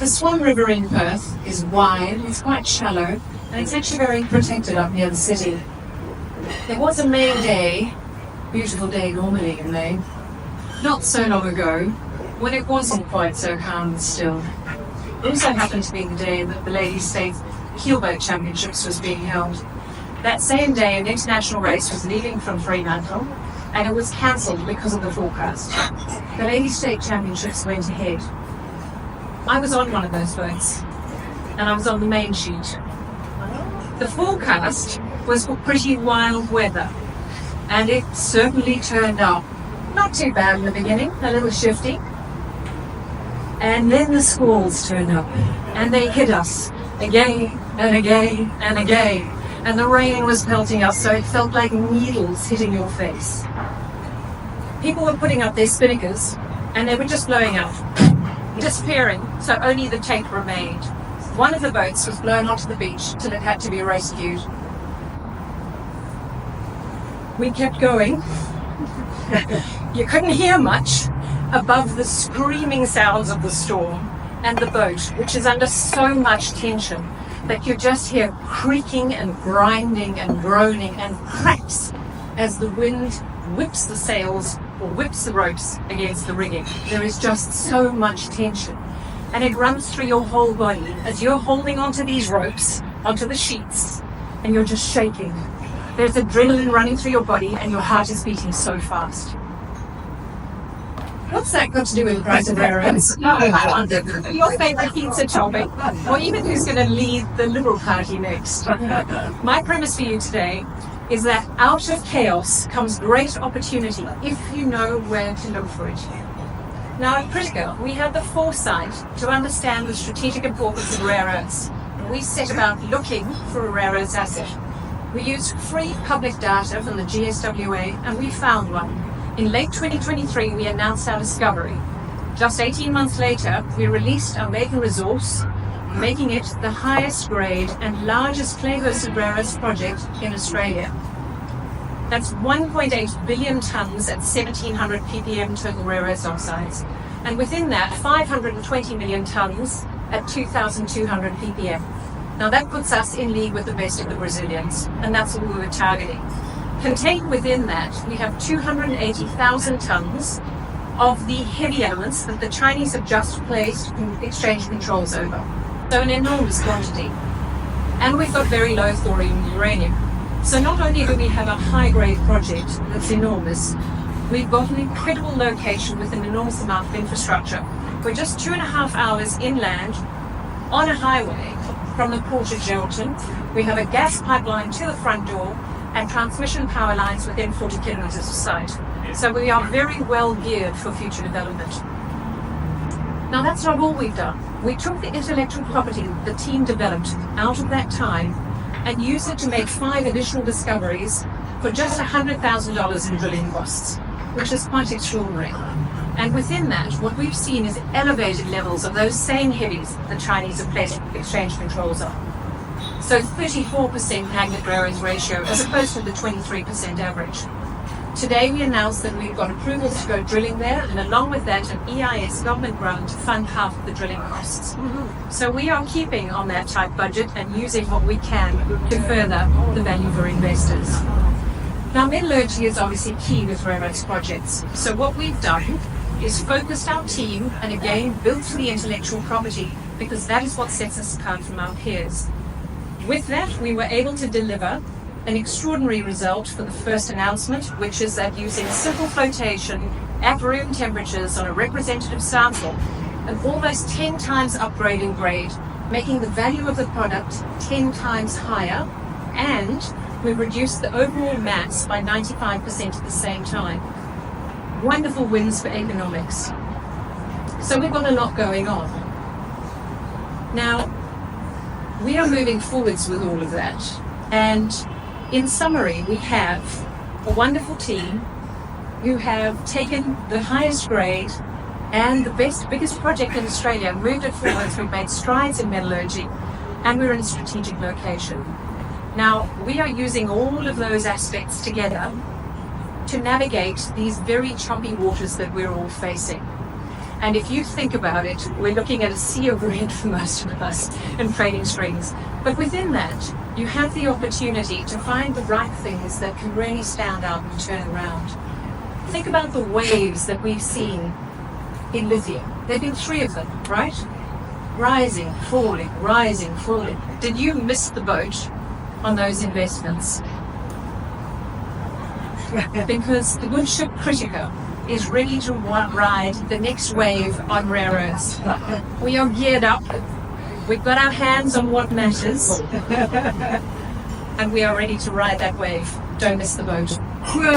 The Swan River in Perth is wide, it's quite shallow, and it's actually very protected up near the city. There was a May day, beautiful day normally in May, not so long ago, when it wasn't quite so calm and still. It also happened to be the day that the Ladies' State Keelboat Championships was being held. That same day, an international race was leaving from Fremantle, and it was cancelled because of the forecast. The Ladies' State Championships went ahead. I was on one of those boats, and I was on the main sheet. The forecast was for pretty wild weather, and it certainly turned up. Not too bad in the beginning, a little shifty. And then the squalls turned up, and they hit us again and again and again. And the rain was pelting us, so it felt like needles hitting your face. People were putting up their spinnakers, and they were just blowing up, disappearing, so only the tape remained. One of the boats was blown onto the beach till it had to be rescued. We kept going. You couldn't hear much above the screaming sounds of the storm and the boat, which is under so much tension that you just hear creaking and grinding and groaning and cracks as the wind whips the sails or whips the ropes against the rigging. There is just so much tension, and it runs through your whole body as you're holding onto these ropes, onto the sheets, and you're just shaking. There's adrenaline running through your body and your heart is beating so fast. What's that got to do with the price of rare earths? Your favourite pizza topic, or even who's going to lead the Liberal Party next. My premise for you today is that out of chaos comes great opportunity if you know where to look for it. Now at Critica, we had the foresight to understand the strategic importance of rare earths. We set about looking for a rare earths asset. We used free public data from the GSWA, and we found one. In late 2023, we announced our discovery. Just 18 months later, we released our maiden resource, making it the highest grade and largest clay-hosted rare earths project in Australia. That's 1.8 billion tonnes at 1,700 ppm total rare earths oxides, and within that, 520 million tonnes at 2,200 ppm. Now that puts us in league with the best of the Brazilians, and that's what we were targeting. Contained within that, we have 280,000 tonnes of the heavy elements that the Chinese have just placed exchange controls over. So an enormous quantity. And we've got very low thorium and uranium. So not only do we have a high-grade project that's enormous, we've got an incredible location with an enormous amount of infrastructure. We're just 2.5 hours inland on a highway from the port of Geraldton. We have a gas pipeline to the front door and transmission power lines within 40 kilometres of site. So we are very well geared for future development. Now that's not all we've done. We took the intellectual property the team developed out of that time and used it to make 5 additional discoveries for just $100,000 in drilling costs, which is quite extraordinary. And within that, what we've seen is elevated levels of those same heavies the Chinese have placed exchange controls on. So 34% magnet rare earth ratio as opposed to the 23% average. Today we announced that we've got approvals to go drilling there, and along with that an EIS government grant to fund half of the drilling costs. So we are keeping on that tight budget and using what we can to further the value for investors. Now metallurgy is obviously key with rare earths projects. So what we've done is focused our team and again built the intellectual property, because that is what sets us apart from our peers. With that, we were able to deliver an extraordinary result for the first announcement, which is that using simple flotation at room temperatures on a representative sample, an almost 10 times upgrade in grade, making the value of the product 10 times higher, and we reduced the overall mass by 95% at the same time. Wonderful wins for economics. So we've got a lot going on. Now, we are moving forwards with all of that, and in summary, we have a wonderful team who have taken the highest grade and the biggest project in Australia, moved it forwards. We've made strides in metallurgy, and we're in a strategic location. Now, we are using all of those aspects together to navigate these very choppy waters that we're all facing. And if you think about it, we're looking at a sea of red for most of us in trading strings. But within that, you have the opportunity to find the right things that can really stand out and turn around. Think about the waves that we've seen in lithium. There have been 3 of them, right? Rising, falling, rising, falling. Did you miss the boat on those investments? Because the good ship Critica is ready to ride the next wave on rare earths. We are geared up. We've got our hands on what matters. And we are ready to ride that wave. Don't miss the boat. Whoa.